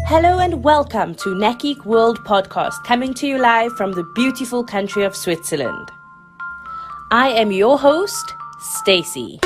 Hello and welcome to Nakik World Podcast, coming to you live from the beautiful country of Switzerland. I am your host, Stacy.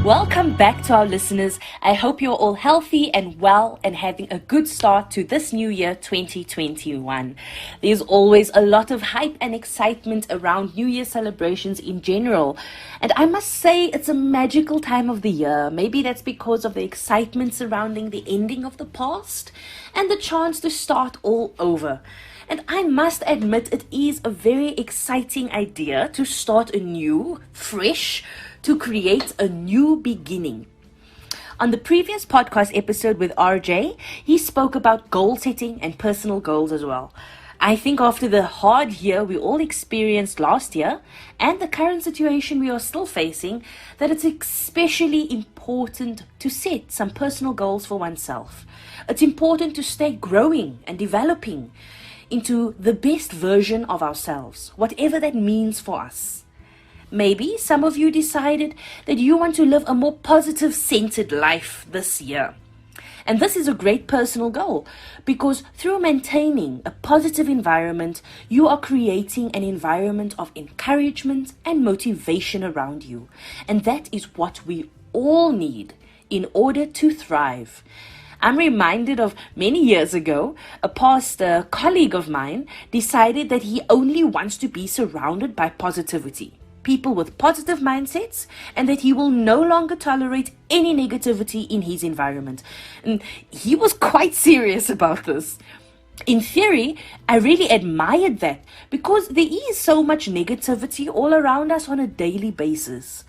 Welcome back to our listeners. I hope you're all healthy and well and having a good start to this new year 2021. There's always a lot of hype and excitement around New Year celebrations in general. And I must say it's a magical time of the year. Maybe that's because of the excitement surrounding the ending of the past and the chance to start all over. And I must admit it is a very exciting idea to start anew, fresh, to create a new beginning. On the previous podcast episode with RJ, he spoke about goal setting and personal goals as well. I think after the hard year we all experienced last year and the current situation we are still facing, that it's especially important to set some personal goals for oneself. It's important to stay growing and developing into the best version of ourselves, whatever that means for us. Maybe some of you decided that you want to live a more positive centered life this year. And this is a great personal goal because through maintaining a positive environment, you are creating an environment of encouragement and motivation around you. And that is what we all need in order to thrive. I'm reminded of many years ago, a past colleague of mine decided that he only wants to be surrounded by positivity, people with positive mindsets, and that he will no longer tolerate any negativity in his environment. And he was quite serious about this. In theory, I really admired that because there is so much negativity all around us on a daily basis.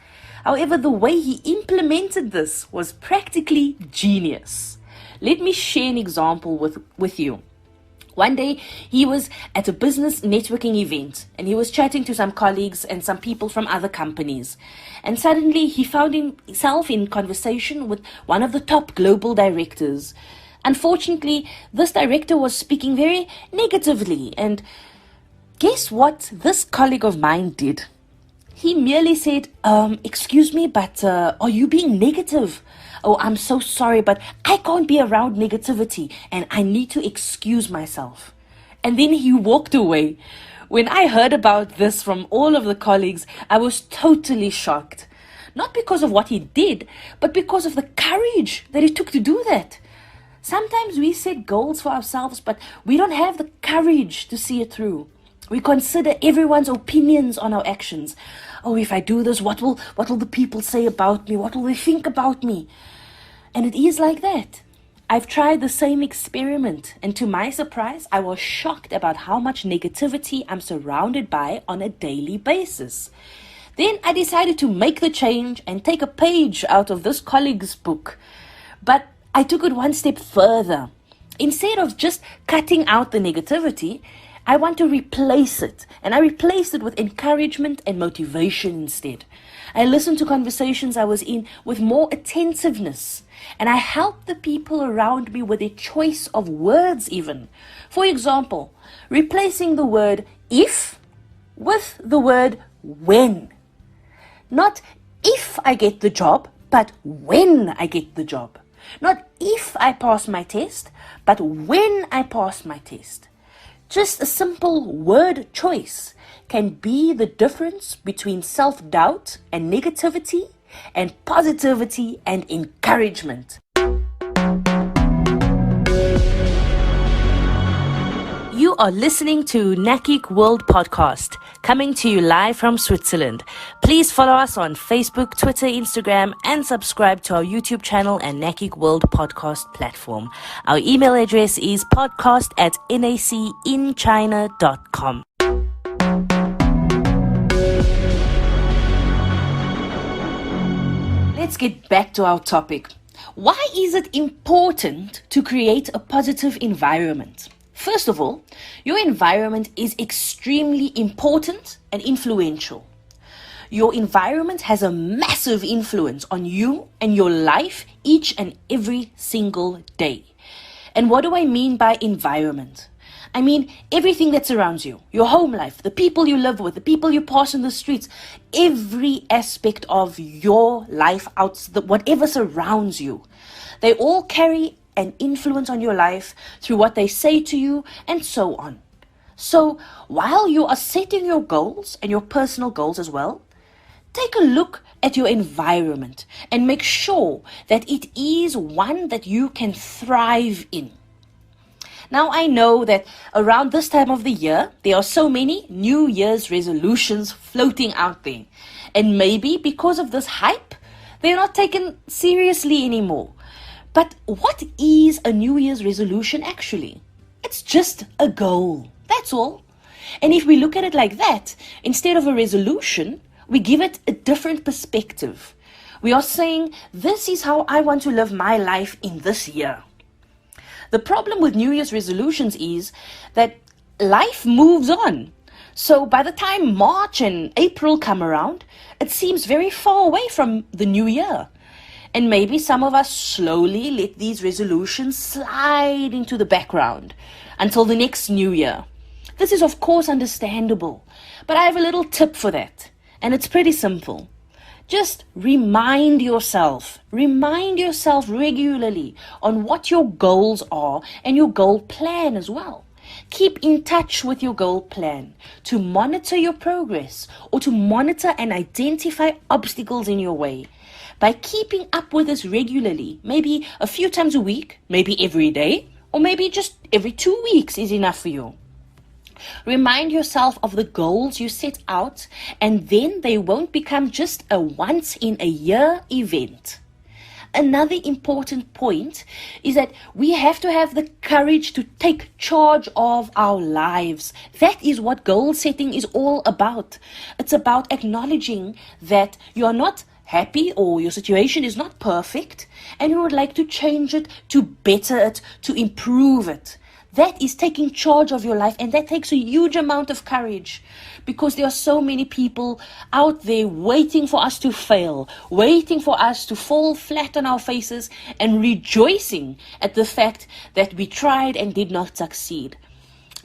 However, the way he implemented this was practically genius. Let me share an example with you. One day, he was at a business networking event and he was chatting to some colleagues and some people from other companies. And suddenly, he found himself in conversation with one of the top global directors. Unfortunately, this director was speaking very negatively. And guess what this colleague of mine did? He merely said, excuse me, but are you being negative? Oh, I'm so sorry, but I can't be around negativity and I need to excuse myself. And then he walked away. When I heard about this from all of the colleagues, I was totally shocked. Not because of what he did, but because of the courage that it took to do that. Sometimes we set goals for ourselves, but we don't have the courage to see it through. We consider everyone's opinions on our actions. Oh, if I do this, what will the people say about me? What will they think about me? And it is like that. I've tried the same experiment, and to my surprise, I was shocked about how much negativity I'm surrounded by on a daily basis. Then I decided to make the change and take a page out of this colleague's book. But I took it one step further. Instead of just cutting out the negativity, I want to replace it, and I replaced it with encouragement and motivation instead. I listened to conversations I was in with more attentiveness, and I helped the people around me with their choice of words even. For example, replacing the word if with the word when. Not if I get the job, but when I get the job. Not if I pass my test, but when I pass my test. Just a simple word choice can be the difference between self-doubt and negativity and positivity and encouragement. You are listening to Nakik World Podcast, coming to you live from Switzerland. Please follow us on Facebook, Twitter, Instagram, and subscribe to our YouTube channel and Nakik World Podcast platform. Our email address is podcast@nacinchina.com. Let's get back to our topic. Why is it important to create a positive environment? First of all, your environment is extremely important and influential. Your environment has a massive influence on you and your life each and every single day. And what do I mean by environment? I mean, everything that surrounds you, your home life, the people you live with, the people you pass in the streets, every aspect of your life, whatever surrounds you, they all carry an influence on your life through what they say to you and so on. So while you are setting your goals and your personal goals as well, take a look at your environment and make sure that it is one that you can thrive in. Now, I know that around this time of the year, there are so many New Year's resolutions floating out there. And maybe because of this hype, they're not taken seriously anymore. But what is a New Year's resolution actually? It's just a goal. That's all. And if we look at it like that, instead of a resolution, we give it a different perspective. We are saying, this is how I want to live my life in this year. The problem with New Year's resolutions is that life moves on. So by the time March and April come around, it seems very far away from the new year. And maybe some of us slowly let these resolutions slide into the background until the next new year. This is of course understandable, but I have a little tip for that, and it's pretty simple. Just remind yourself regularly on what your goals are and your goal plan as well. Keep in touch with your goal plan to monitor your progress or to monitor and identify obstacles in your way. By keeping up with this regularly, maybe a few times a week, maybe every day, or maybe just every 2 weeks is enough for you. Remind yourself of the goals you set out, and then they won't become just a once-in-a-year event. Another important point is that we have to have the courage to take charge of our lives. That is what goal setting is all about. It's about acknowledging that you are not happy or your situation is not perfect and you would like to change it, to better it, to improve it. That is taking charge of your life, and that takes a huge amount of courage because there are so many people out there waiting for us to fail, waiting for us to fall flat on our faces and rejoicing at the fact that we tried and did not succeed.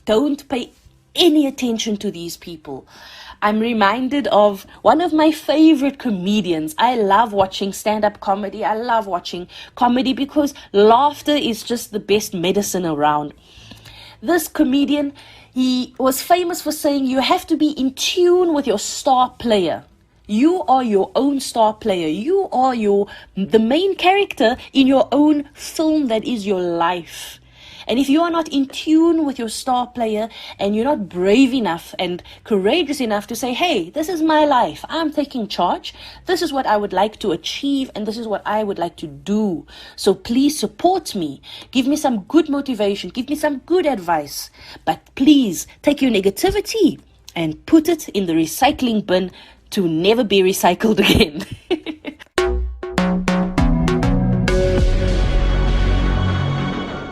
Don't pay any attention to these people. I'm reminded of one of my favorite comedians. I love watching stand-up comedy. I love watching comedy because laughter is just the best medicine around. This comedian, he was famous for saying you have to be in tune with your star player. You are your own star player. You are the main character in your own film that is your life. And if you are not in tune with your star player and you're not brave enough and courageous enough to say, hey, this is my life, I'm taking charge, this is what I would like to achieve and this is what I would like to do. So please support me, give me some good motivation, give me some good advice. But please take your negativity and put it in the recycling bin to never be recycled again.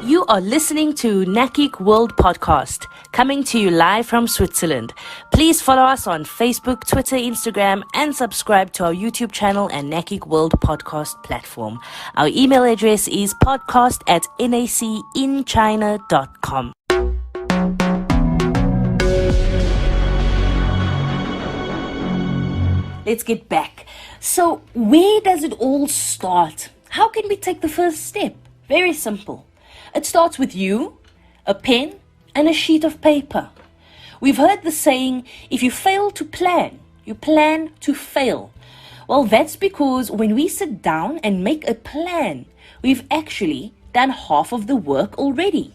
You are listening to Nakik World Podcast, coming to you live from Switzerland. Please follow us on Facebook, Twitter, Instagram, and subscribe to our YouTube channel and Nakik World Podcast platform. Our email address is podcast@nacinchina.com. Let's get back. So, where does it all start? How can we take the first step? Very simple. It starts with you, a pen, and a sheet of paper. We've heard the saying, if you fail to plan, you plan to fail. Well, that's because when we sit down and make a plan, we've actually done half of the work already.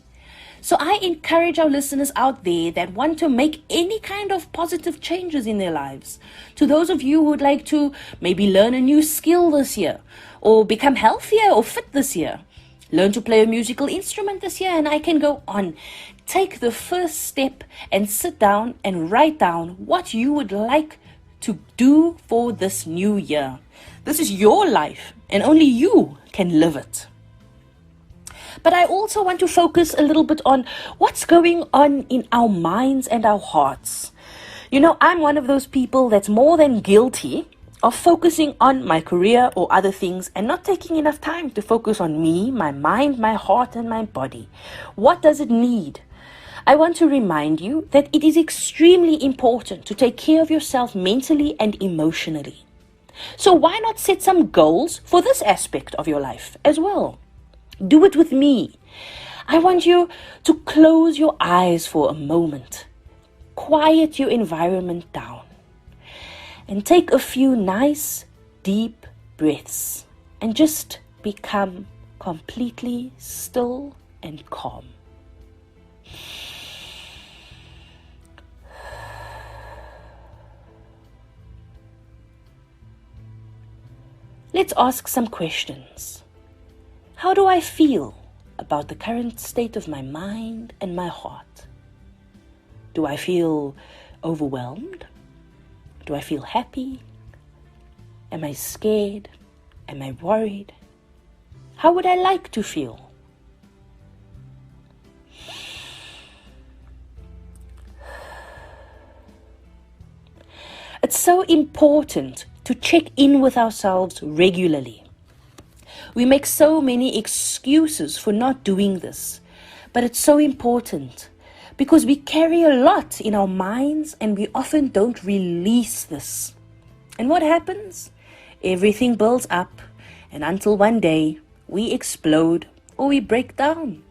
So I encourage our listeners out there that want to make any kind of positive changes in their lives. To those of you who would like to maybe learn a new skill this year, or become healthier or fit this year, learn to play a musical instrument this year, and I can go on. Take the first step and sit down and write down what you would like to do for this new year. This is your life, and only you can live it. But I also want to focus a little bit on what's going on in our minds and our hearts. You know, I'm one of those people that's more than guilty of focusing on my career or other things and not taking enough time to focus on me, my mind, my heart, and my body. What does it need? I want to remind you that it is extremely important to take care of yourself mentally and emotionally. So why not set some goals for this aspect of your life as well? Do it with me. I want you to close your eyes for a moment, quiet your environment down, and take a few nice, deep breaths and just become completely still and calm. Let's ask some questions. How do I feel about the current state of my mind and my heart? Do I feel overwhelmed? Do I feel happy? Am I scared? Am I worried? How would I like to feel? It's so important to check in with ourselves regularly. We make so many excuses for not doing this, but it's so important because we carry a lot in our minds and we often don't release this. And what happens? Everything builds up, and until one day we explode or we break down.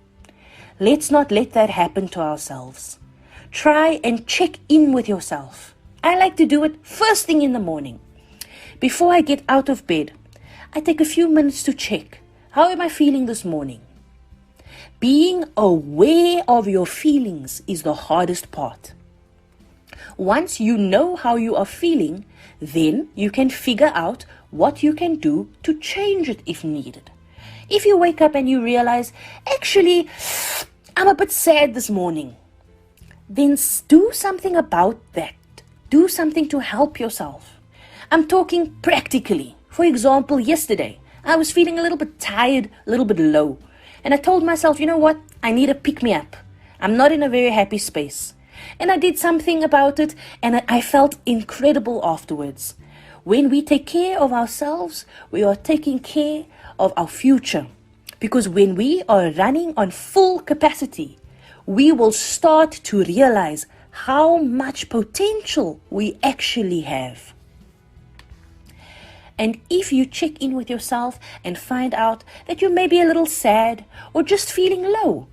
Let's not let that happen to ourselves. Try and check in with yourself. I like to do it first thing in the morning. Before I get out of bed, I take a few minutes to check. How am I feeling this morning? Being aware of your feelings is the hardest part. Once you know how you are feeling, then you can figure out what you can do to change it if needed. If you wake up and you realize, actually, I'm a bit sad this morning, then do something about that. Do something to help yourself. I'm talking practically. For example, yesterday, I was feeling a little bit tired, a little bit low. And I told myself, you know what? I need a pick-me-up. I'm not in a very happy space. And I did something about it, and I felt incredible afterwards. When we take care of ourselves, we are taking care of our future. Because when we are running on full capacity, we will start to realize how much potential we actually have. And if you check in with yourself and find out that you may be a little sad or just feeling low,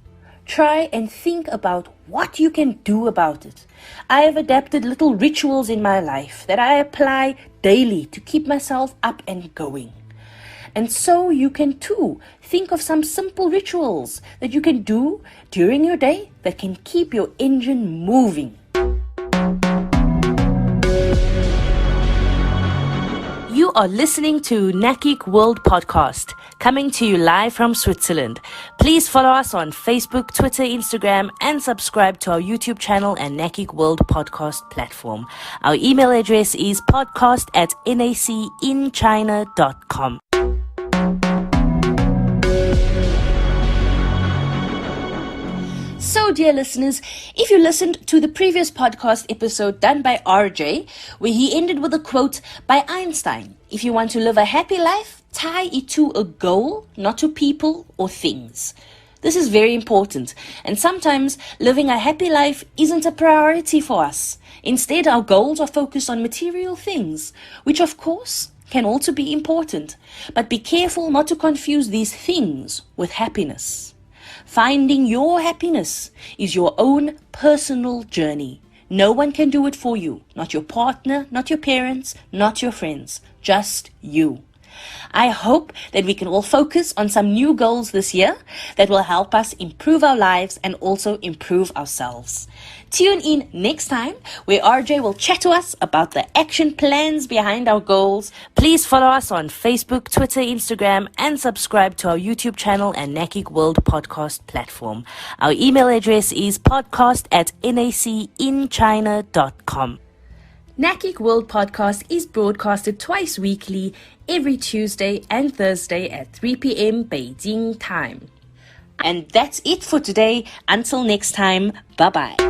try and think about what you can do about it. I have adapted little rituals in my life that I apply daily to keep myself up and going. And so you can too think of some simple rituals that you can do during your day that can keep your engine moving. You are listening to Nakik World Podcast, coming to you live from Switzerland. Please follow us on Facebook, Twitter, Instagram, and subscribe to our YouTube channel and Nakik World Podcast platform. Our email address is podcast@nacinchina.com. So, dear listeners, if you listened to the previous podcast episode done by RJ, where he ended with a quote by Einstein, if you want to live a happy life, tie it to a goal, not to people or things. This is very important, and sometimes living a happy life isn't a priority for us. Instead, our goals are focused on material things, which of course can also be important. But be careful not to confuse these things with happiness. Finding your happiness is your own personal journey. No one can do it for you. Not your partner, not your parents, not your friends. Just you. I hope that we can all focus on some new goals this year that will help us improve our lives and also improve ourselves. Tune in next time where RJ will chat to us about the action plans behind our goals. Please follow us on Facebook, Twitter, Instagram, and subscribe to our YouTube channel and Nakik World Podcast platform. Our email address is podcast@nacinchina.com. Nakik World Podcast is broadcasted twice weekly, every Tuesday and Thursday at 3 p.m. Beijing time. And that's it for today. Until next time, bye-bye.